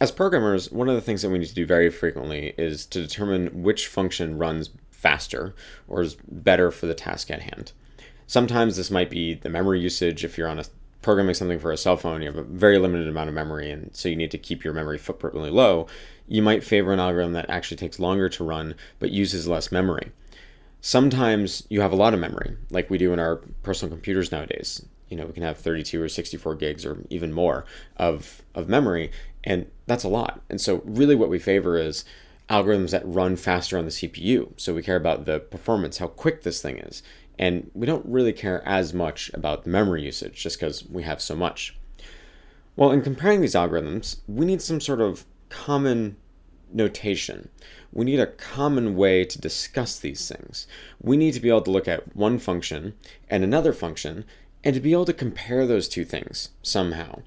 As programmers, one of the things that we need to do very frequently is to determine which function runs faster or is better for the task at hand. Sometimes this might be the memory usage. If you're programming something for a cell phone, you have a very limited amount of memory, and so you need to keep your memory footprint really low. You might favor an algorithm that actually takes longer to run but uses less memory. Sometimes you have a lot of memory, like we do in our personal computers nowadays. We can have 32 or 64 gigs or even more of memory, and that's a lot. And so really what we favor is algorithms that run faster on the CPU. So we care about the performance, how quick this thing is. And we don't really care as much about the memory usage just because we have so much. Well, in comparing these algorithms, we need some sort of common notation. We need a common way to discuss these things. We need to be able to look at one function and another function and to be able to compare those two things somehow.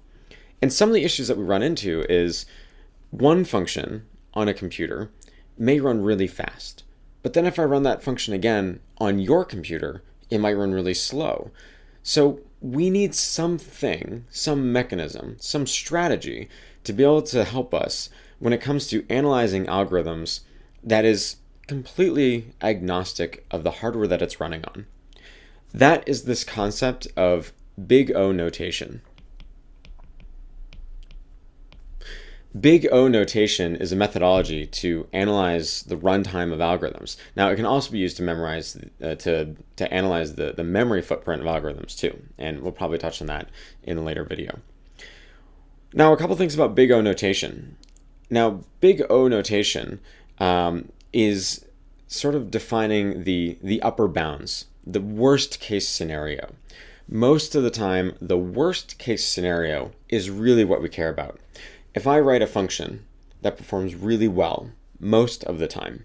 And some of the issues that we run into is one function on a computer may run really fast. But then if I run that function again on your computer, it might run really slow. So we need something, some mechanism, some strategy to be able to help us when it comes to analyzing algorithms that is completely agnostic of the hardware that it's running on. That is this concept of big O notation. Big O notation is a methodology to analyze the runtime of algorithms. Now, it can also be used to memorize, to analyze the memory footprint of algorithms too, and we'll probably touch on that in a later video. Now, a couple things about big O notation. Now, big O notation is sort of defining the upper bounds, the worst case scenario. Most of the time, the worst case scenario is really what we care about. If I write a function that performs really well most of the time,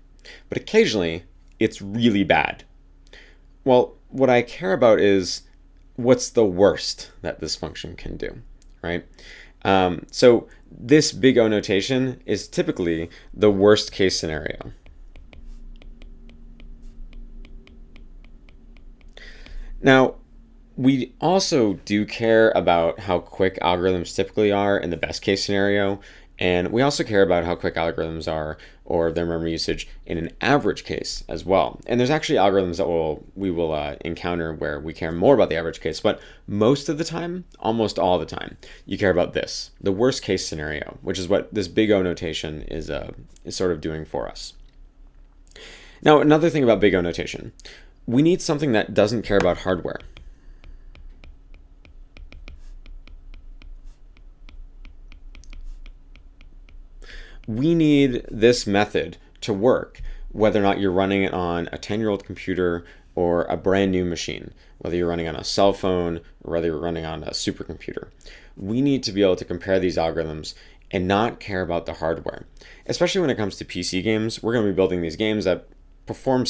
but occasionally it's really bad, well, what I care about is what's the worst that this function can do, right? So this big O notation is typically the worst case scenario. Now, we also do care about how quick algorithms typically are in the best case scenario, and we also care about how quick algorithms are or their memory usage in an average case as well. And there's actually algorithms that we will encounter where we care more about the average case, but most of the time, almost all the time, you care about this, the worst case scenario, which is what this big O notation is sort of doing for us. Now, another thing about big O notation, we need something that doesn't care about hardware. We need this method to work, whether or not you're running it on a 10-year-old computer or a brand new machine, whether you're running on a cell phone or whether you're running on a supercomputer. We need to be able to compare these algorithms and not care about the hardware. Especially when it comes to PC games, we're going to be building these games that perform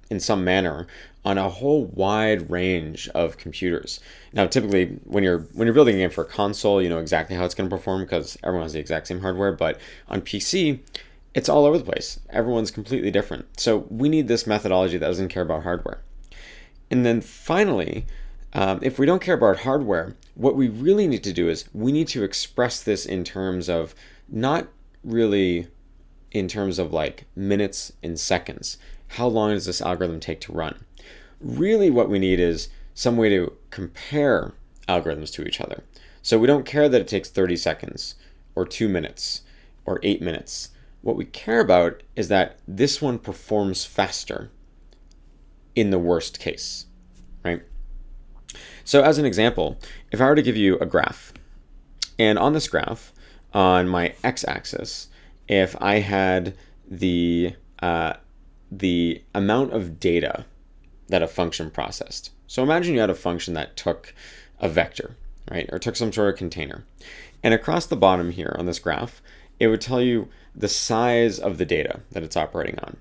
in some manner on a whole wide range of computers. Now, typically, when you're building a game for a console, you know exactly how it's going to perform because everyone has the exact same hardware. But on PC, it's all over the place. Everyone's completely different. So we need this methodology that doesn't care about hardware. And then finally, if we don't care about hardware, what we really need to do is we need to express this in terms of not really in terms of like minutes and seconds. How long does this algorithm take to run? Really what we need is some way to compare algorithms to each other. So we don't care that it takes 30 seconds or 2 minutes or 8 minutes. What we care about is that this one performs faster in the worst case, right? So as an example, if I were to give you a graph, and on this graph, on my x-axis, if I had the amount of data that a function processed. So imagine you had a function that took a vector, right? Or took some sort of container. And across the bottom here on this graph, it would tell you the size of the data that it's operating on.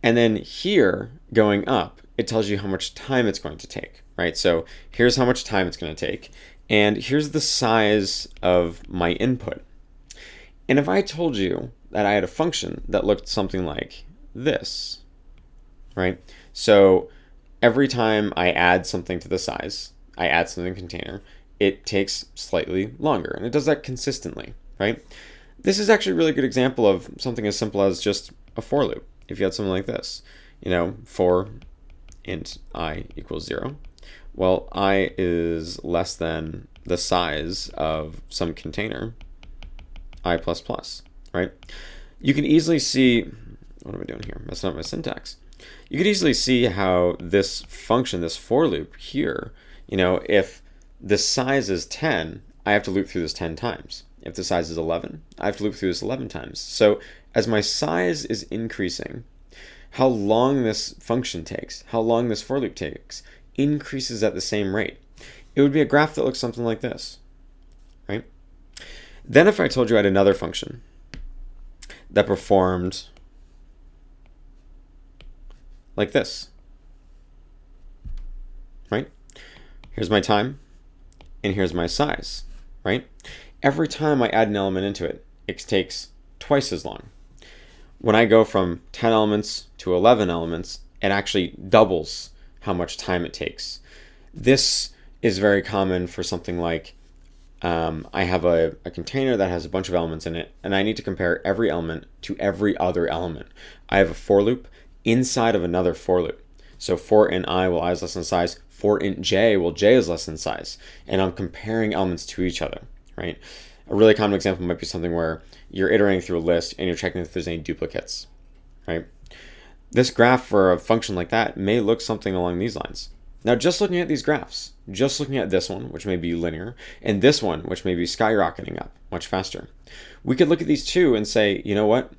And then here, going up, it tells you how much time it's going to take, right? So here's how much time it's going to take. And here's the size of my input. And if I told you that I had a function that looked something like this, right? So every time I add something to the size, I add something to the container, it takes slightly longer, and it does that consistently, right? This is actually a really good example of something as simple as just a for loop. If you had something like this, for int I equals 0, well, I is less than the size of some container, I++, right? You can easily see, what am I doing here? Messing up my syntax. You could easily see how this function, this for loop here, if the size is 10, I have to loop through this 10 times. If the size is 11, I have to loop through this 11 times. So as my size is increasing, how long this function takes, how long this for loop takes, increases at the same rate. It would be a graph that looks something like this, right? Then if I told you I had another function that performed like this, right? Here's my time, and here's my size, right? Every time I add an element into it, it takes twice as long. When I go from 10 elements to 11 elements, it actually doubles how much time it takes. This is very common for something like I have a container that has a bunch of elements in it, and I need to compare every element to every other element. I have a for loop inside of another for loop. So for int I, well, I is less than size. For int j, well, j is less than size. And I'm comparing elements to each other, right? A really common example might be something where you're iterating through a list and you're checking if there's any duplicates, right? This graph for a function like that may look something along these lines. Now, just looking at these graphs, just looking at this one, which may be linear, and this one, which may be skyrocketing up much faster, we could look at these two and say, you know what?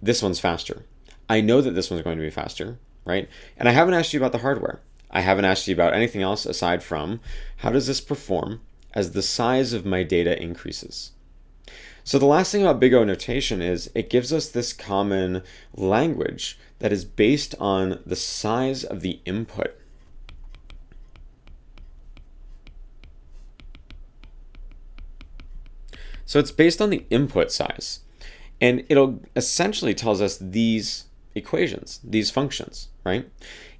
This one's faster. I know that this one's going to be faster, right? And I haven't asked you about the hardware. I haven't asked you about anything else aside from how does this perform as the size of my data increases. So the last thing about big O notation is it gives us this common language that is based on the size of the input. So it's based on the input size, and it'll essentially tells us these equations, these functions, right?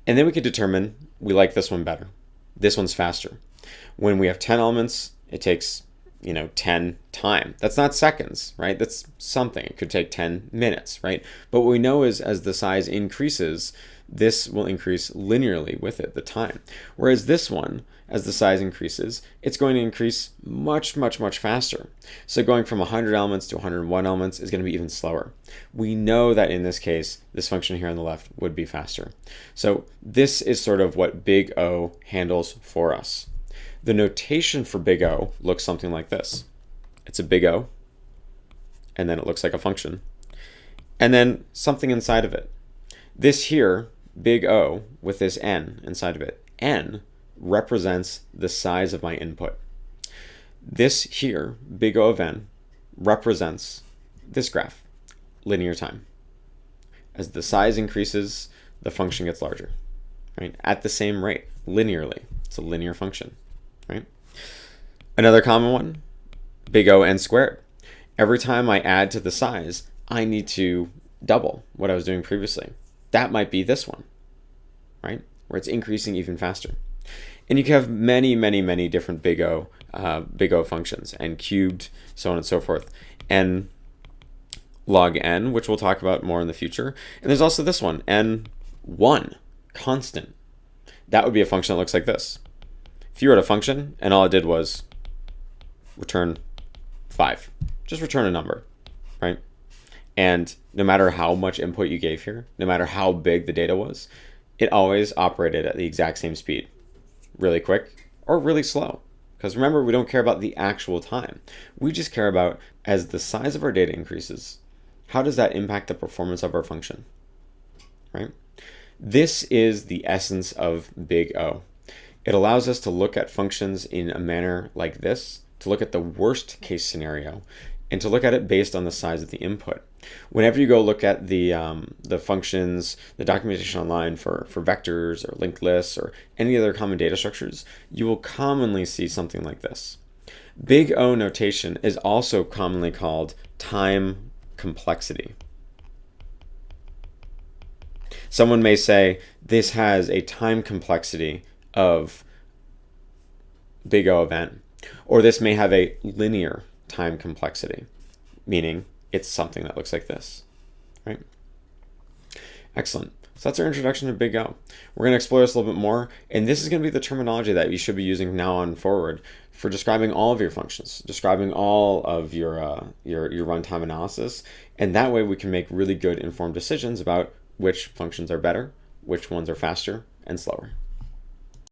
And then we could determine we like this one better. This one's faster. When we have 10 elements, it takes 10 time. That's not seconds, right? That's something. It could take 10 minutes, right? But what we know is as the size increases, this will increase linearly with it, the time. Whereas this one, as the size increases, it's going to increase much, much, much faster. So going from 100 elements to 101 elements is going to be even slower. We know that in this case, this function here on the left would be faster. So this is sort of what big O handles for us. The notation for big O looks something like this. It's a big O, and then it looks like a function, and then something inside of it. This here, big O, with this n inside of it, n represents the size of my input. This here, big O of n, represents this graph, linear time. As the size increases, the function gets larger, right? At the same rate, linearly. It's a linear function. Right? Another common one, big O n squared. Every time I add to the size, I need to double what I was doing previously. That might be this one, right? Where it's increasing even faster. And you can have many, many, many different big O functions, n cubed, so on and so forth. N log n, which we'll talk about more in the future. And there's also this one, n1, constant. That would be a function that looks like this. If you wrote a function and all it did was return 5, just return a number, right? And no matter how much input you gave here, no matter how big the data was, it always operated at the exact same speed, really quick or really slow. Because remember, we don't care about the actual time. We just care about as the size of our data increases, how does that impact the performance of our function, right? This is the essence of big O. It allows us to look at functions in a manner like this, to look at the worst case scenario, and to look at it based on the size of the input. Whenever you go look at the functions, the documentation online for vectors or linked lists or any other common data structures, you will commonly see something like this. Big O notation is also commonly called time complexity. Someone may say this has a time complexity of big O of n, or this may have a linear time complexity, meaning it's something that looks like this, right? Excellent. So that's our introduction to Big O. We're going to explore this a little bit more, and this is going to be the terminology that you should be using now on forward for describing all of your functions, describing all of your runtime analysis, and that way we can make really good informed decisions about which functions are better, which ones are faster and slower.